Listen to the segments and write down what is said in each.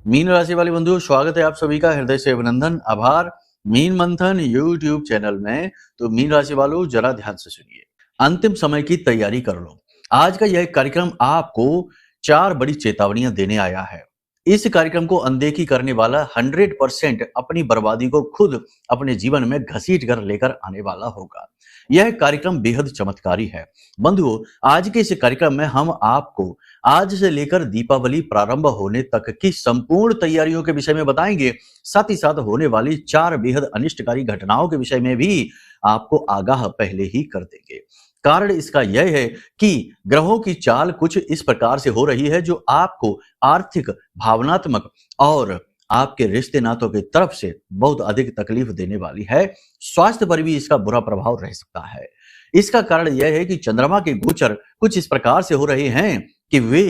Mean राशि वाले बंधुओं, स्वागत है आप सभी का हृदय से अभिनंदन, आभार। मीन मंथन यूट्यूब चैनल में तो मीन राशि वालों जरा ध्यान से सुनिए। अंतिम समय की तैयारी कर लो। आज का यह कार्यक्रम आपको 4 बड़ी चेतावनियां देने आया है। इस कार्यक्रम को अनदेखी करने वाला 100% अपनी बर्बादी को खुद अपने जीवन में घसीट कर लेकर आने वाला होगा। यह कार्यक्रम बेहद चमत्कारी है। बंधुओं, आज के इस कार्यक्रम में हम आपको आज से लेकर दीपावली प्रारंभ होने तक की संपूर्ण तैयारियों के विषय में बताएंगे। साथ ही साथ होने वाली 4 बेहद अनिष्टकारी घटनाओं के विषय में भी आपको आगाह पहले ही कर देंगे। कारण इसका यह है कि ग्रहों की चाल कुछ इस प्रकार से हो रही है जो आपको आर्थिक, भावनात्मक और आपके रिश्ते नातों की तरफ से बहुत अधिक तकलीफ देने वाली है। स्वास्थ्य पर भी इसका बुरा प्रभाव रह सकता है। इसका कारण यह है कि चंद्रमा के गोचर कुछ इस प्रकार से हो रहे हैं कि वे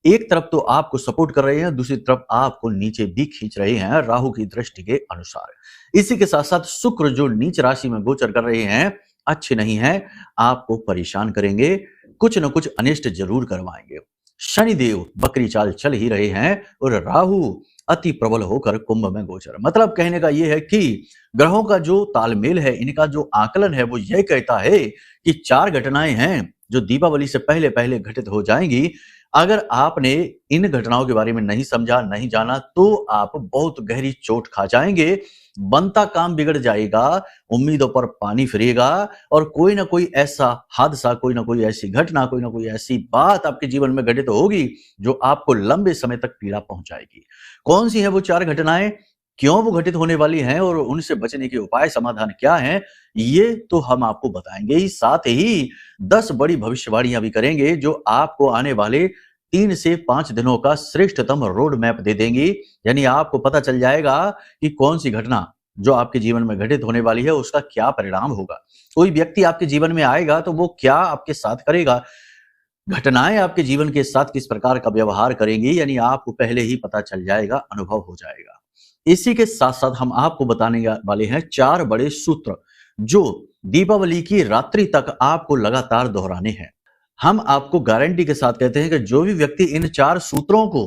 एक तरफ तो आपको सपोर्ट कर रहे हैं, दूसरी तरफ आपको नीचे भी खींच रहे हैं राहु की दृष्टि के अनुसार। इसी के साथ साथ शुक्र जो नीच राशि में गोचर कर रहे हैं, अच्छे नहीं है, आपको परेशान करेंगे, कुछ न कुछ अनिष्ट जरूर करवाएंगे। शनिदेव बकरी चाल चल ही रहे हैं और राहु अति प्रबल होकर कुंभ में गोचर। मतलब कहने का यह है कि ग्रहों का जो तालमेल है, इनका जो आकलन है, वो यह कहता है कि 4 घटनाएं हैं जो दीपावली से पहले पहले घटित हो जाएंगी। अगर आपने इन घटनाओं के बारे में नहीं समझा, नहीं जाना, तो आप बहुत गहरी चोट खा जाएंगे, बनता काम बिगड़ जाएगा, उम्मीदों पर पानी फिरेगा और कोई ना कोई ऐसा हादसा, कोई ना कोई ऐसी घटना, कोई ना कोई ऐसी बात आपके जीवन में घटित होगी जो आपको लंबे समय तक पीड़ा पहुंचाएगी। कौन सी है वो 4 घटनाएं, क्यों वो घटित होने वाली हैं और उनसे बचने के उपाय, समाधान क्या हैं, ये तो हम आपको बताएंगे ही। साथ ही 10 बड़ी भविष्यवाणियां भी करेंगे जो आपको आने वाले 3 से 5 दिनों का श्रेष्ठतम रोड मैप दे देंगी। यानी आपको पता चल जाएगा कि कौन सी घटना जो आपके जीवन में घटित होने वाली है उसका क्या परिणाम होगा। कोई व्यक्ति आपके जीवन में आएगा तो वो क्या आपके साथ करेगा, घटनाएं आपके जीवन के साथ किस प्रकार का व्यवहार करेंगी, यानी आपको पहले ही पता चल जाएगा, अनुभव हो जाएगा। इसी के साथ साथ हम आपको बताने वाले हैं 4 बड़े सूत्र जो दीपावली की रात्रि तक आपको लगातार दोहराने हैं। हम आपको गारंटी के साथ कहते हैं कि जो भी व्यक्ति इन 4 सूत्रों को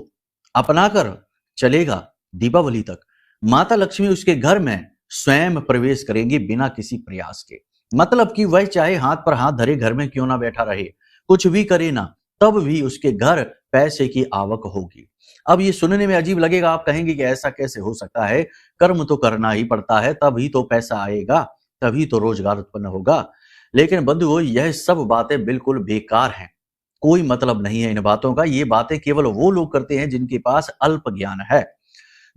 अपनाकर चलेगा दीपावली तक, माता लक्ष्मी उसके घर में स्वयं प्रवेश करेंगी बिना किसी प्रयास के। मतलब कि वह चाहे हाथ पर हाथ धरे घर में क्यों ना बैठा रहे, कुछ भी करे ना, तब भी उसके घर पैसे की आवक होगी। अब ये सुनने में अजीब लगेगा, आप कहेंगे कि ऐसा कैसे हो सकता है, कर्म तो करना ही पड़ता है, तभी तो पैसा आएगा, तभी तो रोजगार उत्पन्न होगा। लेकिन बंधुओं, यह सब बातें बिल्कुल बेकार हैं, कोई मतलब नहीं है इन बातों का। ये बातें केवल वो लोग करते हैं जिनके पास अल्प ज्ञान है।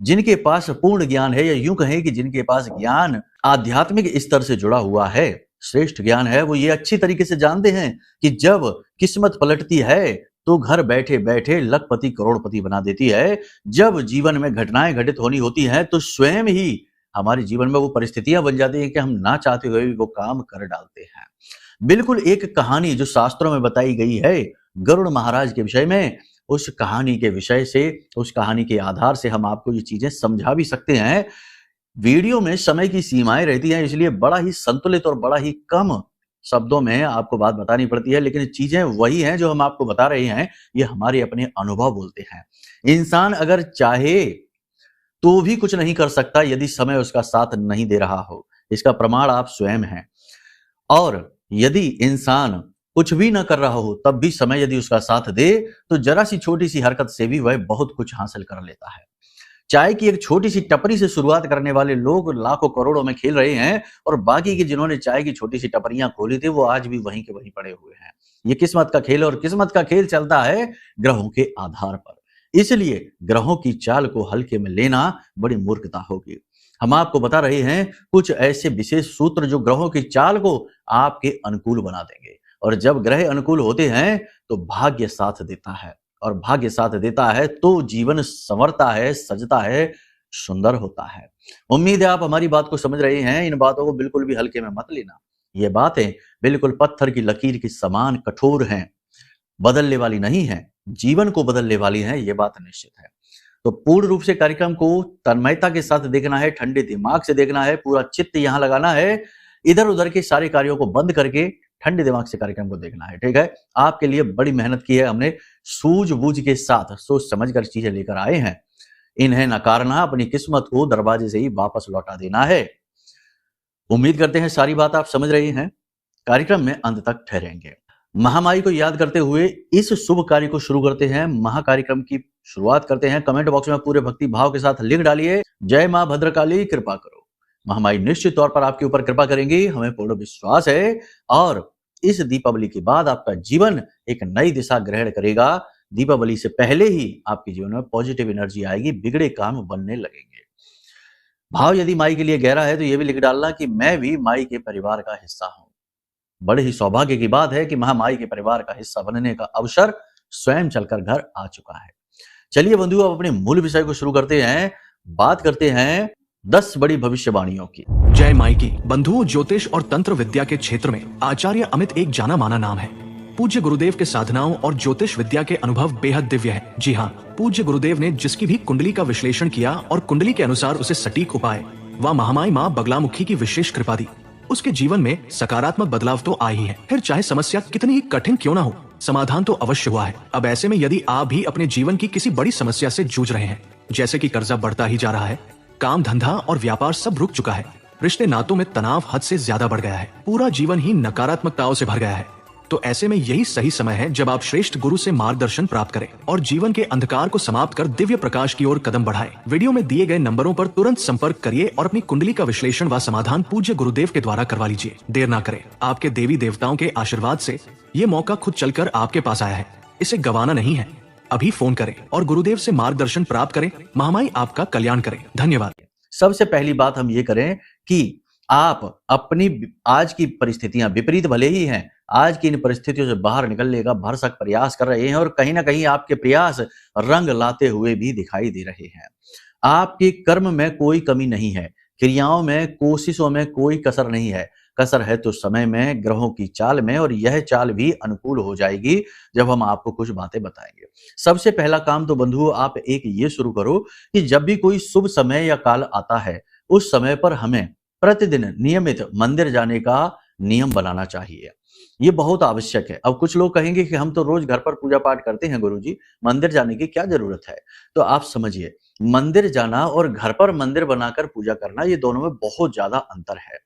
जिनके पास पूर्ण ज्ञान है, या यूं कहें कि जिनके पास ज्ञान आध्यात्मिक स्तर से जुड़ा हुआ है, श्रेष्ठ ज्ञान है, वो ये अच्छी तरीके से जानते हैं कि जब किस्मत पलटती है तो घर बैठे बैठे लखपति करोड़पति बना देती है। जब जीवन में घटनाएं घटित होनी होती हैं तो स्वयं ही हमारे जीवन में वो परिस्थितियां बन जाती हैं कि हम ना चाहते हुए भी वो काम कर डालते हैं। बिल्कुल एक कहानी जो शास्त्रों में बताई गई है गरुड़ महाराज के विषय में, उस कहानी के विषय से, उस कहानी के आधार से हम आपको ये चीजें समझा भी सकते हैं। वीडियो में समय की सीमाएं रहती हैं, इसलिए बड़ा ही संतुलित और बड़ा ही कम शब्दों में आपको बात बतानी पड़ती है, लेकिन चीजें वही हैं जो हम आपको बता रहे हैं, ये हमारे अपने अनुभव बोलते हैं। इंसान अगर चाहे तो भी कुछ नहीं कर सकता यदि समय उसका साथ नहीं दे रहा हो। इसका प्रमाण आप स्वयं हैं। और यदि इंसान कुछ भी ना कर रहा हो तब भी समय यदि उसका साथ दे तो जरा सी छोटी सी हरकत से भी वह बहुत कुछ हासिल कर लेता है। चाय की एक छोटी सी टपरी से शुरुआत करने वाले लोग लाखों करोड़ों में खेल रहे हैं और बाकी के जिन्होंने चाय की छोटी सी टपरियां खोली थी वो आज भी वहीं के वहीं पड़े हुए हैं। ये किस्मत का खेल, और किस्मत का खेल चलता है ग्रहों के आधार पर। इसलिए ग्रहों की चाल को हल्के में लेना बड़ी मूर्खता होगी। हम आपको बता रहे हैं कुछ ऐसे विशेष सूत्र जो ग्रहों की चाल को आपके अनुकूल बना देंगे। और जब ग्रह अनुकूल होते हैं तो भाग्य साथ देता है, और भाग्य साथ देता है तो जीवन संवरता है, सजता है, सुंदर होता है। उम्मीद है आप हमारी बात को समझ रहे हैं। इन बातों को बिल्कुल भी हल्के में मत लेना। ये बातें बिल्कुल पत्थर की लकीर के समान कठोर हैं, बदलने वाली नहीं है, जीवन को बदलने वाली है, ये बात निश्चित है। तो पूर्ण रूप से कार्यक्रम को तन्मयता के साथ देखना है, ठंडे दिमाग से देखना है, पूरा चित्त यहां लगाना है, इधर उधर के सारे कार्यों को बंद करके ठंडे दिमाग से कार्यक्रम को देखना है। ठीक है, आपके लिए बड़ी मेहनत की है हमने, सूझबूझ के साथ सोच समझ कर चीजें लेकर आए हैं। इन्हें नकारना अपनी किस्मत को दरवाजे से ही वापस लौटा देना है। उम्मीद करते हैं सारी बात आप समझ रहे हैं। कार्यक्रम में अंत तक ठहरेंगे। महामाई को याद करते हुए इस शुभ कार्य को शुरू करते हैं। महाकार्यक्रम की शुरुआत करते हैं। कमेंट बॉक्स में पूरे भक्ति भाव के साथ लिख डालिए, जय मां भद्रकाली कृपा करो। महामाई निश्चित तौर पर आपके ऊपर कृपा करेंगी, हमें पूर्ण विश्वास है। और इस दीपावली के बाद आपका जीवन एक नई दिशा ग्रहण करेगा। दीपावली से पहले ही आपके जीवन में पॉजिटिव एनर्जी आएगी, बिगड़े काम बनने लगेंगे। भाव यदि माई के लिए गहरा है तो यह भी लिख डालना कि मैं भी माई के परिवार का हिस्सा हूं। बड़े ही सौभाग्य की बात है कि महामाई के परिवार का हिस्सा बनने का अवसर स्वयं चलकर घर आ चुका है। चलिए बंधुओं, अब अपने मूल विषय को शुरू करते हैं। बात करते हैं 10 बड़ी भविष्यवाणियों की। जय माई की। बंधुओं, ज्योतिष और तंत्र विद्या के क्षेत्र में आचार्य अमित एक जाना माना नाम है। पूज्य गुरुदेव के साधनाओं और ज्योतिष विद्या के अनुभव बेहद दिव्य है। जी हाँ, पूज्य गुरुदेव ने जिसकी भी कुंडली का विश्लेषण किया और कुंडली के अनुसार उसे सटीक उपाय व महामाई माँ बगलामुखी की विशेष कृपा दी, उसके जीवन में सकारात्मक बदलाव तो आए ही है। फिर चाहे समस्या कितनी ही कठिन क्यों ना हो, समाधान तो अवश्य हुआ है। अब ऐसे में यदि आप भी अपने जीवन की किसी बड़ी समस्या से जूझ रहे हैं, जैसे कि कर्जा बढ़ता ही जा रहा है, काम धंधा और व्यापार सब रुक चुका है, रिश्ते नातों में तनाव हद से ज्यादा बढ़ गया है, पूरा जीवन ही नकारात्मकताओं से भर गया है, तो ऐसे में यही सही समय है जब आप श्रेष्ठ गुरु से मार्गदर्शन प्राप्त करें और जीवन के अंधकार को समाप्त कर दिव्य प्रकाश की ओर कदम बढ़ाएं। वीडियो में दिए गए नंबरों पर तुरंत संपर्क करिए और अपनी कुंडली का विश्लेषण व समाधान पूज्य गुरुदेव के द्वारा करवा लीजिए। देर ना करें, आपके देवी देवताओं के आशीर्वाद से ये मौका खुद चलकर आपके पास आया है, इसे गंवाना नहीं है। अभी फोन करें और गुरुदेव से मार्गदर्शन प्राप्त करें। महामाई आपका कल्याण करें। धन्यवाद। सबसे पहली बात हम ये करें कि आप अपनी आज की परिस्थितियां विपरीत भले ही हैं, आज की इन परिस्थितियों से बाहर निकलने का भरसक प्रयास कर रहे हैं और कहीं ना कहीं आपके प्रयास रंग लाते हुए भी दिखाई दे रहे हैं। आपके कर्म में कोई कमी नहीं है, क्रियाओं में, कोशिशों में कोई कसर नहीं है। कसर है तो समय में, ग्रहों की चाल में, और यह चाल भी अनुकूल हो जाएगी जब हम आपको कुछ बातें बताएंगे। सबसे पहला काम तो बंधुओं आप एक ये शुरू करो कि जब भी कोई शुभ समय या काल आता है, उस समय पर हमें प्रतिदिन नियमित मंदिर जाने का नियम बनाना चाहिए। ये बहुत आवश्यक है। अब कुछ लोग कहेंगे कि हम तो रोज घर पर पूजा पाठ करते हैं गुरुजी, मंदिर जाने की क्या जरूरत है? तो आप समझिए, मंदिर जाना और घर पर मंदिर बनाकर पूजा करना, ये दोनों में बहुत ज्यादा अंतर है।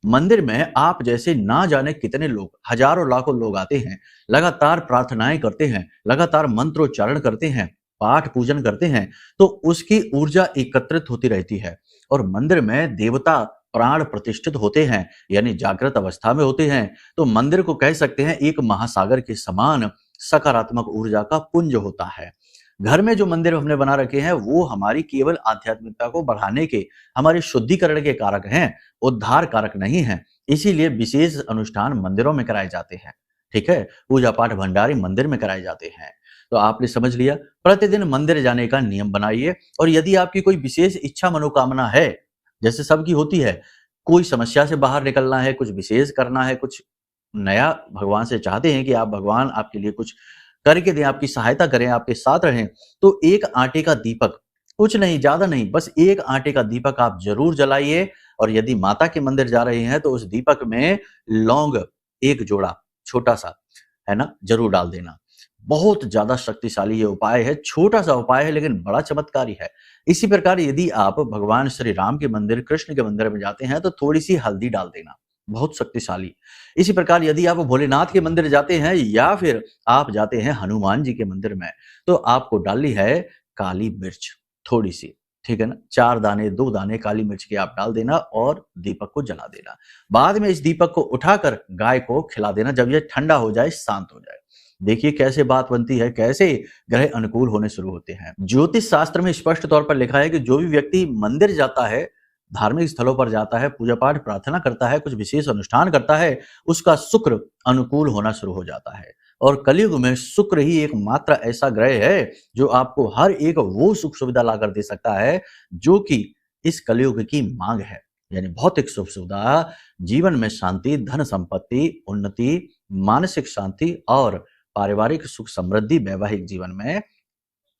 मंदिर में आप जैसे ना जाने कितने लोग, हजारों लाखों लोग आते हैं, लगातार प्रार्थनाएं करते हैं, लगातार मंत्रोच्चारण करते हैं, पाठ पूजन करते हैं, तो उसकी ऊर्जा एकत्रित होती रहती है। और मंदिर में देवता प्राण प्रतिष्ठित होते हैं, यानी जागृत अवस्था में होते हैं, तो मंदिर को कह सकते हैं एक महासागर के समान सकारात्मक ऊर्जा का पुंज होता है। घर में जो मंदिर हमने बना रखे हैं वो हमारी केवल आध्यात्मिकता को बढ़ाने के, हमारे शुद्धिकरण के कारक हैं, उद्धार कारक नहीं हैं। इसीलिए विशेष अनुष्ठान मंदिरों में कराए जाते हैं। ठीक है, पूजा पाठ भंडारे मंदिर में कराए जाते हैं। तो आपने समझ लिया, प्रतिदिन मंदिर जाने का नियम बनाइए। और यदि आपकी कोई विशेष इच्छा मनोकामना है, जैसे सबकी होती है, कोई समस्या से बाहर निकलना है, कुछ विशेष करना है, कुछ नया भगवान से चाहते हैं कि आप भगवान आपके लिए कुछ करके दें, आपकी सहायता करें, आपके साथ रहें, तो एक आटे का दीपक, कुछ नहीं, ज्यादा नहीं, बस एक आटे का दीपक आप जरूर जलाइए। और यदि माता के मंदिर जा रहे हैं तो उस दीपक में लौंग एक जोड़ा छोटा सा, है ना, जरूर डाल देना। बहुत ज्यादा शक्तिशाली ये उपाय है, छोटा सा उपाय है लेकिन बड़ा चमत्कारी है। इसी प्रकार यदि आप भगवान श्री राम के मंदिर, कृष्ण के मंदिर में जाते हैं तो थोड़ी सी हल्दी डाल देना, बहुत शक्तिशाली। इसी प्रकार यदि आप भोलेनाथ के मंदिर जाते हैं या फिर आप जाते हैं हनुमान जी के मंदिर में, तो आपको डालनी है काली मिर्च थोड़ी सी, ठीक है ना, 4 दाने, 2 दाने काली मिर्च के आप डाल देना और दीपक को जला देना। बाद में इस दीपक को उठाकर गाय को खिला देना जब ये ठंडा हो जाए, शांत हो जाए। देखिए कैसे बात बनती है, कैसे ग्रह अनुकूल होने शुरू होते हैं। ज्योतिष शास्त्र में स्पष्ट तौर पर लिखा है कि जो भी व्यक्ति मंदिर जाता है, धार्मिक स्थलों पर जाता है, पूजा पाठ प्रार्थना करता है, कुछ विशेष अनुष्ठान करता है, उसका शुक्र अनुकूल होना शुरू हो जाता है। और कलयुग में शुक्र ही एकमात्र ऐसा ग्रह है जो आपको हर एक वो सुख सुविधा लाकर दे सकता है जो कि इस कलयुग की मांग है। यानी भौतिक सुख सुविधा, जीवन में शांति, धन संपत्ति, उन्नति, मानसिक शांति और पारिवारिक सुख समृद्धि, वैवाहिक जीवन में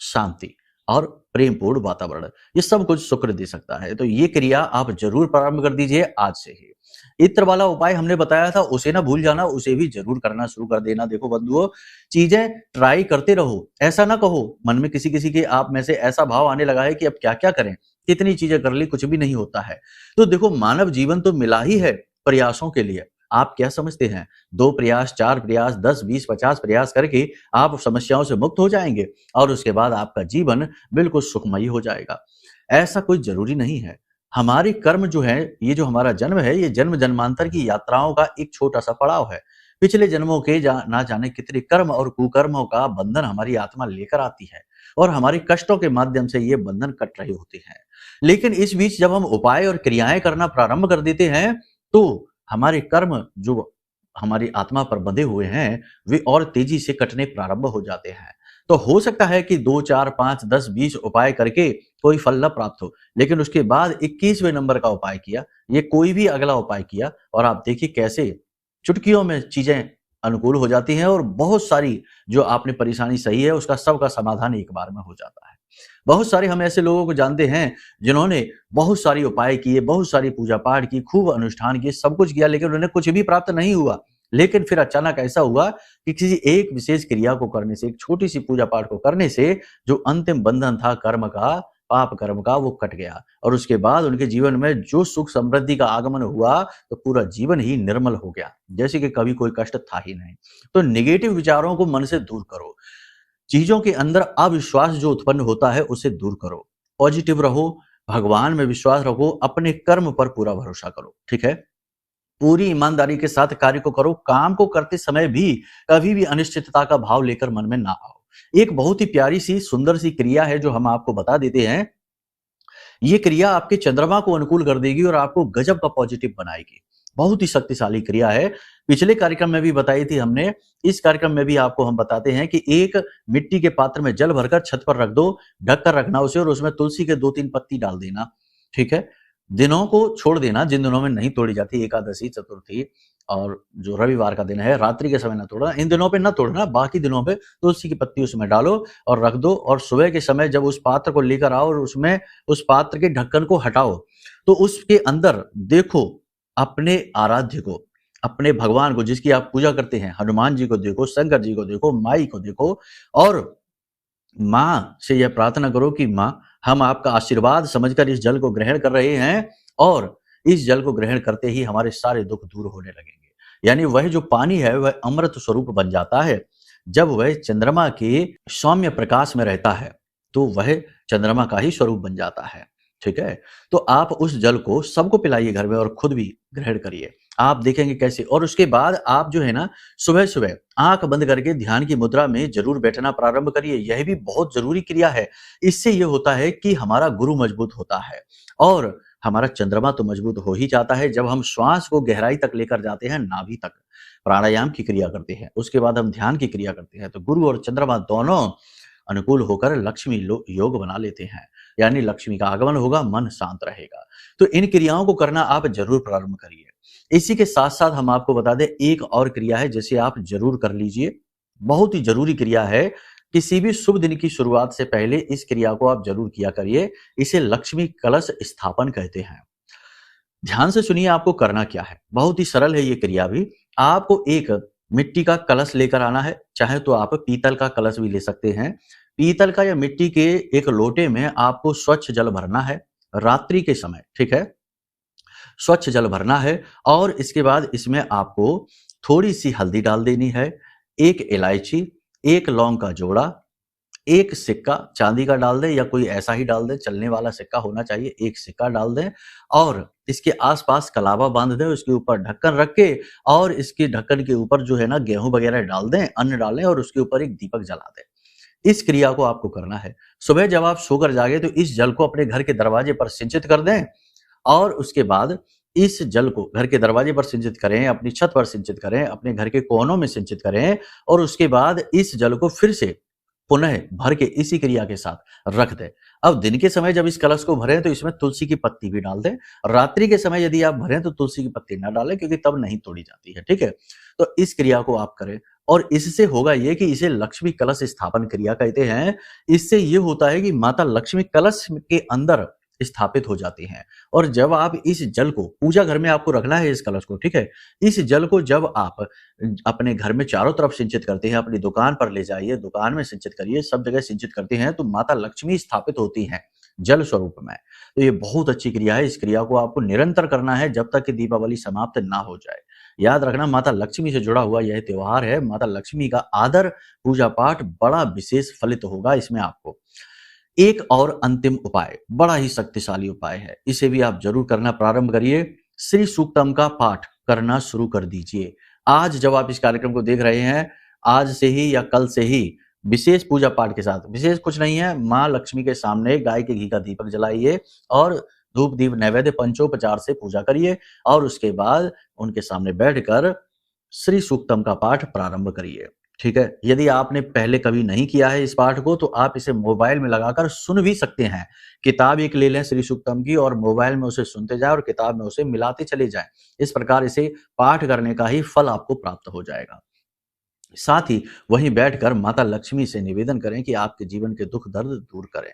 शांति। और प्रेमपूर्ण वातावरण, ये सब कुछ शुक्र दे सकता है। तो ये क्रिया आप जरूर प्रारंभ कर दीजिए आज से ही। इत्र वाला उपाय हमने बताया था, उसे ना भूल जाना, उसे भी जरूर करना शुरू कर देना। देखो बंधुओं, चीजें ट्राई करते रहो, ऐसा ना कहो मन में किसी किसी के आप में से ऐसा भाव आने लगा है कि अब क्या क्या करें, कितनी चीजें कर ली, कुछ भी नहीं होता है। तो देखो, मानव जीवन तो मिला ही है प्रयासों के लिए। आप क्या समझते हैं, 2 प्रयास, 4 प्रयास, 10, 20, 50 प्रयास करके आप समस्याओं से मुक्त हो जाएंगे और उसके बाद आपका जीवन बिल्कुल सुखमयी हो जाएगा। ऐसा कोई जरूरी नहीं है। हमारी कर्म जो है, ये जो हमारा जन्म है, ये जन्म जन्मांतर की यात्राओं का एक छोटा सा पड़ाव है। पिछले जन्मों के ना जाने कितने कर्म और कुकर्मों का बंधन हमारी आत्मा लेकर आती है और हमारे कष्टों के माध्यम से ये बंधन कट रहे होते हैं। लेकिन इस बीच जब हम उपाय और क्रियाएं करना प्रारंभ कर देते हैं, तो हमारे कर्म जो हमारी आत्मा पर बंधे हुए हैं, वे और तेजी से कटने प्रारंभ हो जाते हैं। तो हो सकता है कि 2, 4, 5, 10, 20 उपाय करके कोई फल न प्राप्त हो, लेकिन उसके बाद 21वें नंबर का उपाय किया, ये कोई भी अगला उपाय किया और आप देखिए कैसे चुटकियों में चीजें अनुकूल हो जाती हैं और बहुत सारी जो आपने परेशानी सही है, उसका सबका समाधान एक बार में हो जाता है। बहुत सारे हम ऐसे लोगों को जानते हैं जिन्होंने बहुत सारी उपाय किए, बहुत सारी पूजा पाठ की, खूब अनुष्ठान किए, सब कुछ किया, लेकिन उन्हें कुछ भी प्राप्त नहीं हुआ। लेकिन फिर अचानक ऐसा हुआ कि किसी एक विशेष क्रिया को करने से, एक छोटी सी पूजा पाठ को करने से जो अंतिम बंधन था कर्म का, पाप कर्म का, वो कट गया और उसके बाद उनके जीवन में जो सुख समृद्धि का आगमन हुआ, तो पूरा जीवन ही निर्मल हो गया, जैसे कि कभी कोई कष्ट था ही नहीं। तो नेगेटिव विचारों को मन से दूर करो, चीजों के अंदर अविश्वास जो उत्पन्न होता है उसे दूर करो, पॉजिटिव रहो, भगवान में विश्वास रखो, अपने कर्म पर पूरा भरोसा करो। ठीक है, पूरी ईमानदारी के साथ कार्य को करो। काम को करते समय भी कभी भी अनिश्चितता का भाव लेकर मन में ना आओ। एक बहुत ही प्यारी सी सुंदर सी क्रिया है जो हम आपको बता देते हैं। ये क्रिया आपके चंद्रमा को अनुकूल कर देगी और आपको गजब का पॉजिटिव बनाएगी। बहुत ही शक्तिशाली क्रिया है। पिछले कार्यक्रम में भी बताई थी हमने, इस कार्यक्रम में भी आपको हम बताते हैं कि एक मिट्टी के पात्र में जल भरकर छत पर रख दो, ढक कर रखना उसे और उसमें तुलसी के 2-3 पत्ती डाल देना। ठीक है, दिनों को छोड़ देना जिन दिनों में नहीं तोड़ी जाती, एकादशी, चतुर्थी और जो रविवार का दिन है, रात्रि के समय ना तोड़ना, इन दिनों पे ना तोड़ना, बाकी दिनों पे तुलसी की पत्ती उसमें डालो और रख दो और सुबह के समय जब उस पात्र को लेकर आओ और उसमें उस पात्र के ढक्कन को हटाओ, तो उसके अंदर देखो अपने आराध्य को, अपने भगवान को जिसकी आप पूजा करते हैं, हनुमान जी को देखो, शंकर जी को देखो, माई को देखो और माँ से यह प्रार्थना करो कि माँ, हम आपका आशीर्वाद समझकर इस जल को ग्रहण कर रहे हैं और इस जल को ग्रहण करते ही हमारे सारे दुख दूर होने लगेंगे। यानी वह जो पानी है वह अमृत स्वरूप बन जाता है। जब वह चंद्रमा के सौम्य प्रकाश में रहता है तो वह चंद्रमा का ही स्वरूप बन जाता है। ठीक है, तो आप उस जल को सबको पिलाइए घर में और खुद भी ग्रहण करिए, आप देखेंगे कैसे। और उसके बाद आप जो है ना, सुबह सुबह आंख बंद करके ध्यान की मुद्रा में जरूर बैठना प्रारंभ करिए। यह भी बहुत जरूरी क्रिया है। इससे यह होता है कि हमारा गुरु मजबूत होता है और हमारा चंद्रमा तो मजबूत हो ही जाता है। जब हम श्वास को गहराई तक लेकर जाते हैं, नाभि तक प्राणायाम की क्रिया करते हैं, उसके बाद हम ध्यान की क्रिया करते हैं, तो गुरु और चंद्रमा दोनों अनुकूल होकर लक्ष्मी योग बना लेते हैं। यानी लक्ष्मी का आगमन होगा, मन शांत रहेगा। तो इन क्रियाओं को करना आप जरूर प्रारंभ करिए। इसी के साथ साथ हम आपको बता दें, एक और क्रिया है जिसे आप जरूर कर लीजिए। बहुत ही जरूरी क्रिया है। किसी भी शुभ दिन की शुरुआत से पहले इस क्रिया को आप जरूर किया करिए। इसे लक्ष्मी कलश स्थापन कहते हैं। ध्यान से सुनिए आपको करना क्या है। बहुत ही सरल है ये क्रिया भी। आपको एक मिट्टी का कलश लेकर आना है, चाहे तो आप पीतल का कलश भी ले सकते हैं। पीतल का या मिट्टी के एक लोटे में आपको स्वच्छ जल भरना है रात्रि के समय। ठीक है, स्वच्छ जल भरना है और इसके बाद इसमें आपको थोड़ी सी हल्दी डाल देनी है, एक इलायची, एक लौंग का जोड़ा, एक सिक्का चांदी का डाल दें या कोई ऐसा ही डाल दें, चलने वाला सिक्का होना चाहिए, एक सिक्का डाल दें और इसके आसपास कलावा बांध दें, उसके ऊपर ढक्कन रख के और इसके ढक्कन के ऊपर जो है ना गेहूं वगैरह डाल दें, अन्न डालें और उसके ऊपर एक दीपक जला दें। इस क्रिया को आपको करना है। सुबह जब आप सोकर जागे तो इस जल को अपने घर के दरवाजे पर सिंचित कर दें और उसके बाद इस जल को घर के दरवाजे पर सिंचित करें, अपनी छत पर सिंचित करें, अपने घर के कोनों में सिंचित करें और उसके बाद इस जल को फिर से पुनः भर के इसी क्रिया के साथ रख दें। अब दिन के समय जब इस कलश को भरें तो इसमें तुलसी की पत्ती भी डाल दें। रात्रि के समय यदि आप भरें तो तुलसी की पत्ती ना डालें क्योंकि तब नहीं तोड़ी जाती है। ठीक है, तो इस क्रिया को आप करें, और इससे होगा ये कि इसे लक्ष्मी कलश स्थापन क्रिया कहते हैं। इससे ये होता है कि माता लक्ष्मी कलश के अंदर स्थापित हो जाती हैं। और जब आप इस जल को पूजा घर में आपको रखना है, इस कलश को, ठीक है, इस जल को जब आप अपने घर में चारों तरफ सिंचित करते हैं, अपनी दुकान पर ले जाइए, दुकान में सिंचित करिए, सब जगह सिंचित करते हैं, तो माता लक्ष्मी स्थापित होती हैं जल स्वरूप में। तो ये बहुत अच्छी क्रिया है। इस क्रिया को आपको निरंतर करना है जब तक कि दीपावली समाप्त ना हो जाए। याद रखना, माता लक्ष्मी से जुड़ा हुआ यह त्योहार है। माता लक्ष्मी का आदर, पूजा पाठ बड़ा विशेष फलित होगा इसमें आपको। एक और अंतिम उपाय, बड़ा ही शक्तिशाली उपाय है, इसे भी आप जरूर करना प्रारंभ करिए। श्री सूक्तम का पाठ करना शुरू कर दीजिए। आज जब आप इस कार्यक्रम को देख रहे हैं, आज से ही या कल से ही विशेष पूजा पाठ के साथ, विशेष कुछ नहीं है, माँ लक्ष्मी के सामने गाय के घी का दीपक जलाइए और धूप दीप नैवेद्य पंचोपचार से पूजा करिए और उसके बाद उनके सामने बैठकर श्री सूक्तम का पाठ प्रारंभ करिए। ठीक है, यदि आपने पहले कभी नहीं किया है इस पाठ को, तो आप इसे मोबाइल में लगाकर सुन भी सकते हैं। किताब एक ले लें श्री सूक्तम की और मोबाइल में उसे सुनते जाएं और किताब में उसे मिलाते चले जाएं। इस प्रकार इसे पाठ करने का ही फल आपको प्राप्त हो जाएगा। साथ ही वहीं बैठकर माता लक्ष्मी से निवेदन करें कि आपके जीवन के दुख दर्द दूर करें।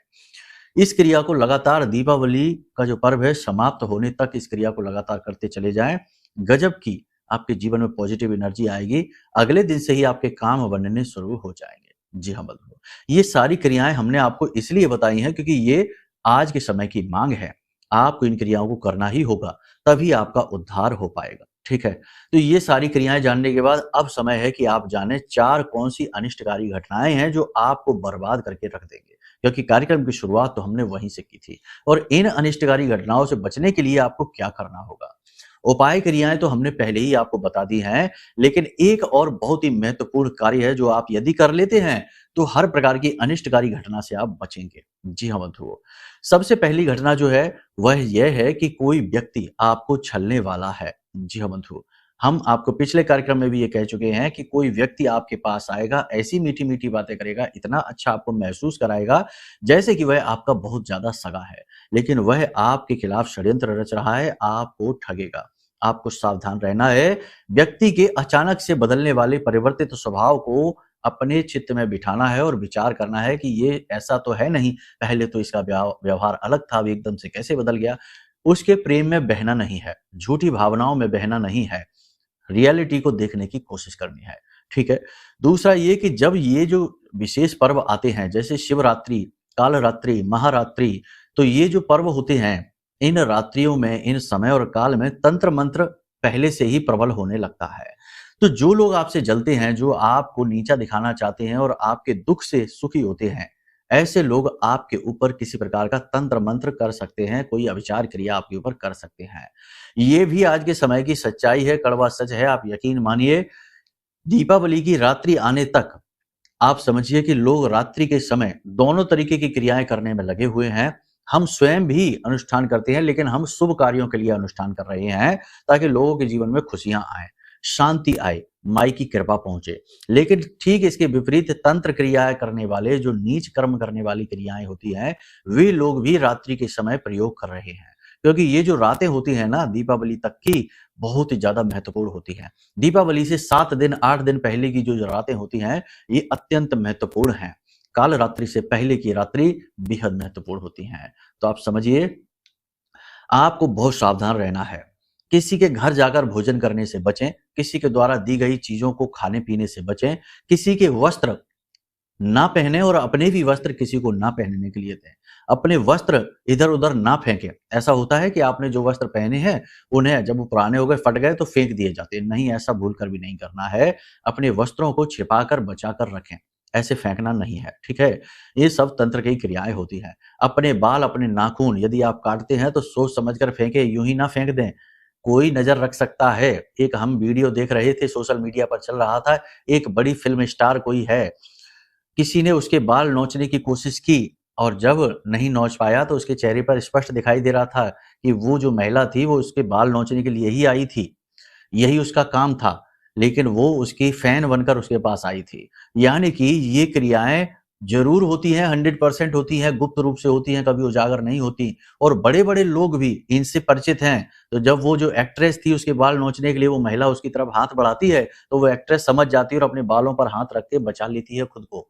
इस क्रिया को लगातार दीपावली का जो पर्व है समाप्त होने तक इस क्रिया को लगातार करते चले जाएं। गजब की आपके जीवन में पॉजिटिव एनर्जी आएगी। अगले दिन से ही आपके काम बनने शुरू हो जाएंगे। जी हाँ बंधुओं, ये सारी क्रियाएं हमने आपको इसलिए बताई हैं क्योंकि ये आज के समय की मांग है। आपको इन क्रियाओं को करना ही होगा, तभी आपका उद्धार हो पाएगा। ठीक है, तो ये सारी क्रियाएं जानने के बाद अब समय है कि आप जानें 4 कौन सी अनिष्टकारी घटनाएं हैं जो आपको बर्बाद करके रख देंगे, क्योंकि कार्यक्रम की शुरुआत तो हमने वहीं से की थी। और इन अनिष्टकारी घटनाओं से बचने के लिए आपको क्या करना होगा। उपाय क्रियाएं तो हमने पहले ही आपको बता दी हैं, लेकिन एक और बहुत ही महत्वपूर्ण कार्य है जो आप यदि कर लेते हैं तो हर प्रकार की अनिष्टकारी घटना से आप बचेंगे। जी हाँ बंधुओं, सबसे पहली घटना जो है वह यह है कि कोई व्यक्ति आपको छलने वाला है। जी हाँ बंधुओं, हम आपको पिछले कार्यक्रम में भी ये कह चुके हैं कि कोई व्यक्ति आपके पास आएगा, ऐसी मीठी मीठी बातें करेगा, इतना अच्छा आपको महसूस कराएगा जैसे कि वह आपका बहुत ज्यादा सगा है, लेकिन वह आपके खिलाफ षड्यंत्र रच रहा है, आपको ठगेगा। आपको सावधान रहना है। व्यक्ति के अचानक से बदलने वाले परिवर्तित स्वभाव को अपने चित्त में बिठाना है और विचार करना है कि ये ऐसा तो है नहीं, पहले तो इसका व्यवहार अलग था, अब एकदम से कैसे बदल गया। उसके प्रेम में बहना नहीं है, झूठी भावनाओं में बहना नहीं है, रियलिटी को देखने की कोशिश करनी है। ठीक है, दूसरा ये कि जब ये जो विशेष पर्व आते हैं जैसे शिवरात्रि, कालरात्रि, महारात्रि, तो ये जो पर्व होते हैं, इन रात्रियों में, इन समय और काल में तंत्र मंत्र पहले से ही प्रबल होने लगता है। तो जो लोग आपसे जलते हैं, जो आपको नीचा दिखाना चाहते हैं और आपके दुख से सुखी होते हैं, ऐसे लोग आपके ऊपर किसी प्रकार का तंत्र मंत्र कर सकते हैं, कोई अविचार क्रिया आपके ऊपर कर सकते हैं। ये भी आज के समय की सच्चाई है, कड़वा सच है, आप यकीन मानिए। दीपावली की रात्रि आने तक आप समझिए कि लोग रात्रि के समय दोनों तरीके की क्रियाएं करने में लगे हुए हैं। हम स्वयं भी अनुष्ठान करते हैं, लेकिन हम शुभ कार्यों के लिए अनुष्ठान कर रहे हैं ताकि लोगों के जीवन में खुशियां आए, शांति आए, माई की कृपा पहुंचे। लेकिन ठीक इसके विपरीत तंत्र क्रियाएं करने वाले, जो नीच कर्म करने वाली क्रियाएं होती हैं, वे लोग भी रात्रि के समय प्रयोग कर रहे हैं, क्योंकि ये जो रातें होती हैं ना दीपावली तक की, बहुत ही ज्यादा महत्वपूर्ण होती हैं। दीपावली से 7 दिन 8 दिन पहले की जो रातें होती हैं, ये अत्यंत महत्वपूर्ण हैं। काल रात्रि से पहले की रात्रि बेहद महत्वपूर्ण होती हैं। तो आप समझिए, आपको बहुत सावधान रहना है। किसी के घर जाकर भोजन करने से बचें, किसी के द्वारा दी गई चीजों को खाने पीने से बचें, किसी के वस्त्र ना पहने और अपने भी वस्त्र किसी को ना पहनने के लिए दें। अपने वस्त्र इधर उधर ना फेंकें। ऐसा होता है कि आपने जो वस्त्र पहने हैं उन्हें जब वो पुराने हो गए, फट गए, तो फेंक दिए जाते हैं। नहीं, ऐसा भूल कर भी नहीं करना है। अपने वस्त्रों को छिपाकर बचाकर रखें, ऐसे फेंकना नहीं है। ठीक है, ये सब तंत्र की क्रियाएं होती हैं। अपने बाल, अपने नाखून यदि आप काटते हैं तो सोच समझकर फेंके, यूं ही ना फेंक दें। कोई नजर रख सकता है। एक हम वीडियो देख रहे थे, सोशल मीडिया पर चल रहा था, एक बड़ी फिल्म स्टार कोई है, किसी ने उसके बाल नोचने की कोशिश की और जब नहीं नोच पाया तो उसके चेहरे पर स्पष्ट दिखाई दे रहा था कि वो जो महिला थी वो उसके बाल नोचने के लिए ही आई थी, यही उसका काम था, लेकिन वो उसकी फैन बनकर उसके पास आई थी। यानी कि ये क्रियाएं जरूर होती हैं, 100% होती हैं, गुप्त रूप से होती हैं, कभी उजागर नहीं होती। और बड़े बड़े लोग भी इनसे परिचित हैं। तो जब वो जो एक्ट्रेस थी उसके बाल नोचने के लिए वो महिला उसकी तरफ हाथ बढ़ाती है, तो वो एक्ट्रेस समझ जाती है और अपने बालों पर हाथ रख के बचा लेती है खुद को,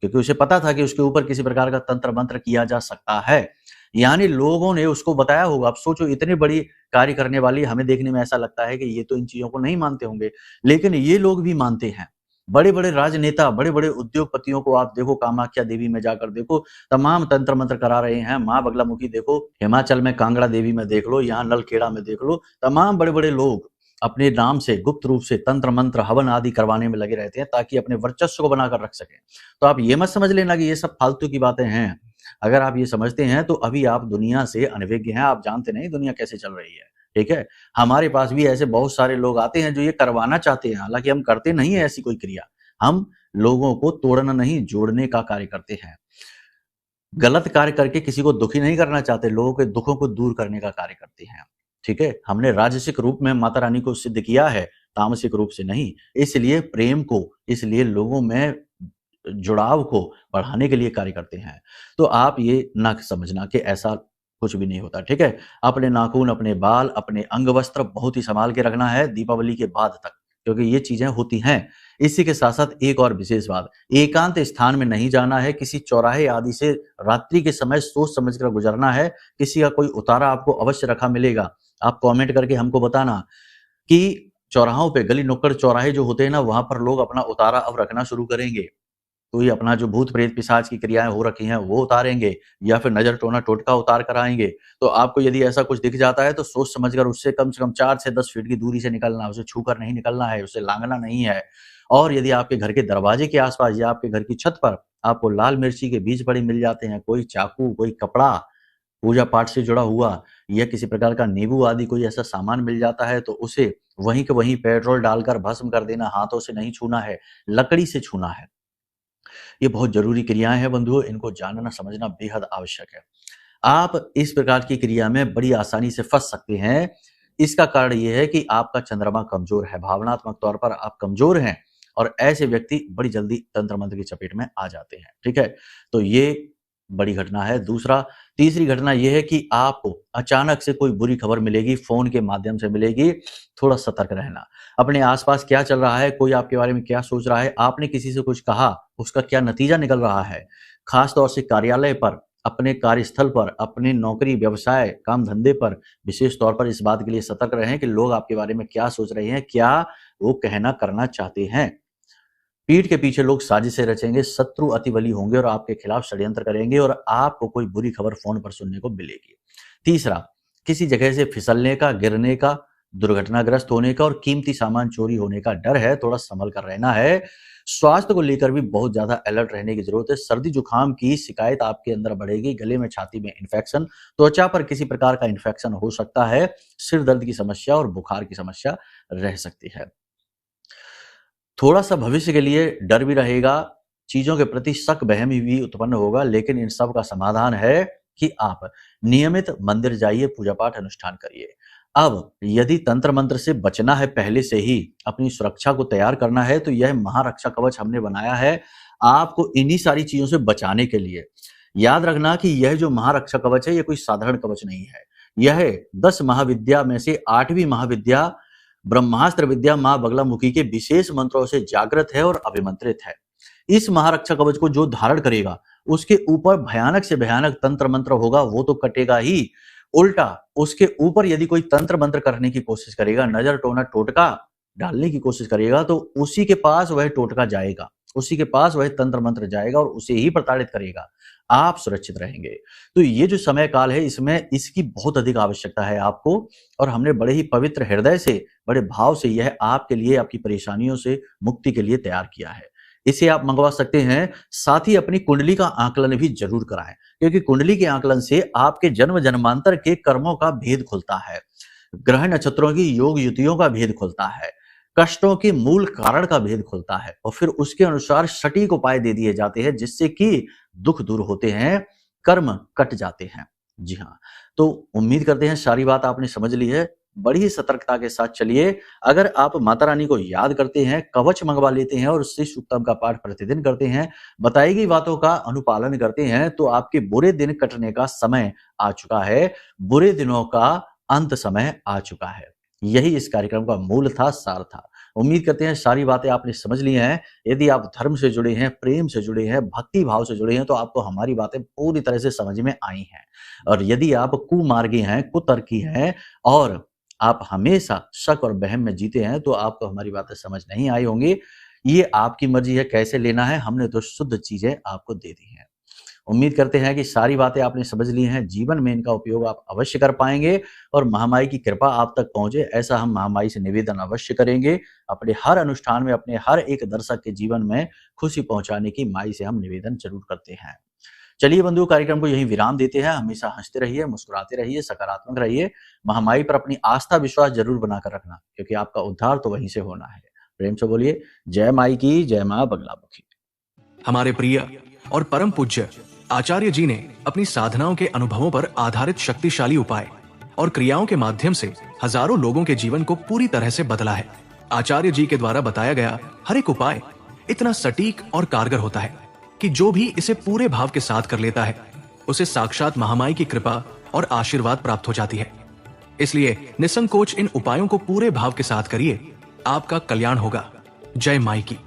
क्योंकि उसे पता था कि उसके ऊपर किसी प्रकार का तंत्र मंत्र किया जा सकता है। यानी लोगों ने उसको बताया होगा। अब सोचो, इतनी बड़ी कार्य करने वाली, हमें देखने में ऐसा लगता है कि ये तो इन चीजों को नहीं मानते होंगे, लेकिन ये लोग भी मानते हैं। बड़े बड़े राजनेता, बड़े बड़े उद्योगपतियों को आप देखो, कामाख्या देवी में जाकर देखो, तमाम तंत्र मंत्र करा रहे हैं। माँ बगलामुखी देखो, हिमाचल में कांगड़ा देवी में देख लो, यहाँ नलखेड़ा में देख लो, तमाम बड़े बड़े लोग अपने नाम से गुप्त रूप से तंत्र मंत्र हवन आदि करवाने में लगे रहते हैं, ताकि अपने वर्चस्व को बनाकर रख सकें। तो आप ये मत समझ लेना कि ये सब फालतू की बातें हैं। अगर आप ये समझते हैं तो अभी आप दुनिया से अनभिज्ञ हैं, आप जानते नहीं दुनिया कैसे चल रही है। ठीक है, हमारे पास भी ऐसे बहुत सारे लोग आते हैं जो ये करवाना चाहते हैं, हालांकि हम करते नहीं है ऐसी कोई क्रिया। हम लोगों को तोड़ना नहीं, जोड़ने का कार्य करते हैं। गलत कार्य करके किसी को दुखी नहीं करना चाहते, लोगों के दुखों को दूर करने का कार्य करते हैं। ठीक है, हमने राजसिक रूप में माता रानी को सिद्ध किया है, तामसिक रूप से नहीं। इसलिए प्रेम को, इसलिए लोगों में जुड़ाव को बढ़ाने के लिए कार्य करते हैं। तो आप ये ना समझना कि ऐसा कुछ भी नहीं होता। ठीक है, अपने नाखून, अपने बाल, अपने अंग वस्त्र बहुत ही संभाल के रखना है दीपावली के बाद तक, क्योंकि ये चीजें होती हैं। इसी के साथ साथ एक और विशेष बात, एकांत स्थान में नहीं जाना है, किसी चौराहे आदि से रात्रि के समय सोच समझकर गुजरना है। किसी का कोई उतारा आपको अवश्य रखा मिलेगा। आप कमेंट करके हमको बताना कि चौराहों पे, गली नुक्कड़ चौराहे जो होते हैं ना, वहां पर लोग अपना उतारा अब रखना शुरू करेंगे। कोई अपना जो भूत प्रेत पिशाच की क्रियाएं हो रखी हैं वो उतारेंगे, या फिर नजर टोना टोटका उतार कर आएंगे। तो आपको यदि ऐसा कुछ दिख जाता है तो सोच समझकर उससे कम से कम 4 से 10 फीट की दूरी से निकलना है, उसे छूकर नहीं निकलना है, उसे लांघना नहीं है। और यदि आपके घर के दरवाजे के आसपास या आपके घर की छत पर आपको लाल मिर्ची के बीज पड़े मिल जाते हैं, कोई चाकू, कोई कपड़ा पूजा पाठ से जुड़ा हुआ, या किसी प्रकार का नींबू आदि कोई ऐसा सामान मिल जाता है, तो उसे वहीं के वहीं पेट्रोल डालकर भस्म कर देना। हाथों से नहीं छूना है, लकड़ी से छूना है। ये बहुत जरूरी क्रियाएं हैं बंधुओं, इनको जानना समझना बेहद आवश्यक है। आप इस प्रकार की क्रिया में बड़ी आसानी से फंस सकते हैं। इसका कारण यह है कि आपका चंद्रमा कमजोर है, भावनात्मक तौर पर आप कमजोर हैं, और ऐसे व्यक्ति बड़ी जल्दी तंत्र मंत्र की चपेट में आ जाते हैं। ठीक है, तो ये बड़ी घटना है। तीसरी घटना यह है कि आपको अचानक से कोई बुरी खबर मिलेगी, फोन के माध्यम से मिलेगी। थोड़ा सतर्क रहना। अपने आसपास क्या चल रहा है, कोई आपके बारे में क्या सोच रहा है, आपने किसी से कुछ कहा, उसका क्या नतीजा निकल रहा है, खासतौर से कार्यालय पर, अपने कार्यस्थल पर, अपने नौकरी, व्यवसाय, काम धंधे पर विशेष तौर पर इस बात के लिए सतर्क रहें कि लोग आपके बारे में क्या सोच रहे हैं, क्या वो कहना करना चाहते हैं। पीठ के पीछे लोग साजिशें रचेंगे, शत्रु अति बली होंगे और आपके खिलाफ षड्यंत्र करेंगे, और आपको कोई बुरी खबर फोन पर सुनने को मिलेगी। तीसरा, किसी जगह से फिसलने का, गिरने का, दुर्घटनाग्रस्त होने का और कीमती सामान चोरी होने का डर है। थोड़ा संभल कर रहना है। स्वास्थ्य को लेकर भी बहुत ज्यादा अलर्ट रहने की जरूरत है। सर्दी जुकाम की शिकायत आपके अंदर बढ़ेगी, गले में, छाती में इन्फेक्शन, त्वचा पर किसी प्रकार का इन्फेक्शन हो सकता है, सिर दर्द की समस्या और बुखार की समस्या रह सकती है। थोड़ा सा भविष्य के लिए डर भी रहेगा, चीजों के प्रति शक वहम भी उत्पन्न होगा, लेकिन इन सब का समाधान है कि आप नियमित मंदिर जाइए, पूजा पाठ अनुष्ठान करिए। अब यदि तंत्र मंत्र से बचना है, पहले से ही अपनी सुरक्षा को तैयार करना है, तो यह महारक्षा कवच हमने बनाया है आपको इन्हीं सारी चीजों से बचाने के लिए। याद रखना कि यह जो महारक्षा कवच है, यह कोई साधारण कवच नहीं है। यह 10 महाविद्या में से 8वीं महाविद्या ब्रह्मास्त्र विद्या मां बगलामुखी के विशेष मंत्रों से जागृत है और अभिमंत्रित है। इस महारक्षा कवच को जो धारण करेगा, उसके ऊपर भयानक से भयानक तंत्र मंत्र होगा, वो तो कटेगा ही, उल्टा उसके ऊपर यदि कोई तंत्र मंत्र करने की कोशिश करेगा, नजर टोना टोटका डालने की कोशिश करेगा, तो उसी के पास वह टोटका जाएगा, उसी के पास वह तंत्र मंत्र जाएगा और उसे ही प्रताड़ित करेगा। आप सुरक्षित रहेंगे। तो ये जो समय काल है, इसमें इसकी बहुत अधिक आवश्यकता है आपको, और हमने बड़े ही पवित्र हृदय से, बड़े भाव से यह आपके लिए, आपकी परेशानियों से मुक्ति के लिए तैयार किया है। इसे आप मंगवा सकते हैं। साथ ही अपनी कुंडली का आकलन भी जरूर कराएं, क्योंकि कुंडली के आकलन से आपके जन्म जन्मांतर के कर्मों का भेद खुलता है, ग्रह नक्षत्रों की योग युतियों का भेद खुलता है, कष्टों के मूल कारण का भेद खुलता है, और फिर उसके अनुसार सटीक उपाय दे दिए जाते हैं, जिससे कि दुख दूर होते हैं, कर्म कट जाते हैं। जी हाँ, तो उम्मीद करते हैं सारी बात आपने समझ ली है। बड़ी ही सतर्कता के साथ चलिए। अगर आप माता रानी को याद करते हैं, कवच मंगवा लेते हैं और श्री सूक्तम का पाठ प्रतिदिन करते हैं, बताई गई बातों का अनुपालन करते हैं, तो आपके बुरे दिन कटने का समय आ चुका है, बुरे दिनों का अंत समय आ चुका है। यही इस कार्यक्रम का मूल था, सार था। उम्मीद करते हैं सारी बातें आपने समझ ली हैं। यदि आप धर्म से जुड़े हैं, प्रेम से जुड़े हैं, भक्ति भाव से जुड़े हैं, तो आपको हमारी बातें पूरी तरह से समझ में आई हैं। और यदि आप कुमार्गी हैं, कुतर्की हैं और आप हमेशा शक और वहम में जीते हैं, तो आपको हमारी बातें समझ नहीं आई होंगी। ये आपकी मर्जी है कैसे लेना है, हमने तो शुद्ध चीजें आपको दे दी हैं। उम्मीद करते हैं कि सारी बातें आपने समझ ली हैं, जीवन में इनका उपयोग आप अवश्य कर पाएंगे और महामाई की कृपा आप तक पहुंचे, ऐसा हम महामाई से निवेदन अवश्य करेंगे। अपने हर अनुष्ठान में, अपने हर एक दर्शक के जीवन में खुशी पहुंचाने की माई से हम निवेदन जरूर करते हैं। चलिए बंधु, कार्यक्रम को यहीं विराम देते हैं। हमेशा हंसते रहिए, मुस्कुराते रहिए, सकारात्मक रहिए। महामाई पर अपनी आस्था विश्वास जरूर बनाकर रखना, क्योंकि आपका उद्धार तो वहीं से होना है। प्रेम से बोलिए जय माई की, जय मां बगलामुखी। हमारे प्रिय और परम पूज्य आचार्य जी ने अपनी साधनाओं के अनुभवों पर आधारित शक्तिशाली उपाय और क्रियाओं के माध्यम से हजारों लोगों के जीवन को पूरी तरह से बदला है। आचार्य जी के द्वारा बताया गया हर एक उपाय इतना सटीक और कारगर होता है कि जो भी इसे पूरे भाव के साथ कर लेता है, उसे साक्षात महामाई की कृपा और आशीर्वाद प्राप्त हो जाती है। इसलिए निसंकोच इन उपायों को पूरे भाव के साथ करिए, आपका कल्याण होगा। जय माई की।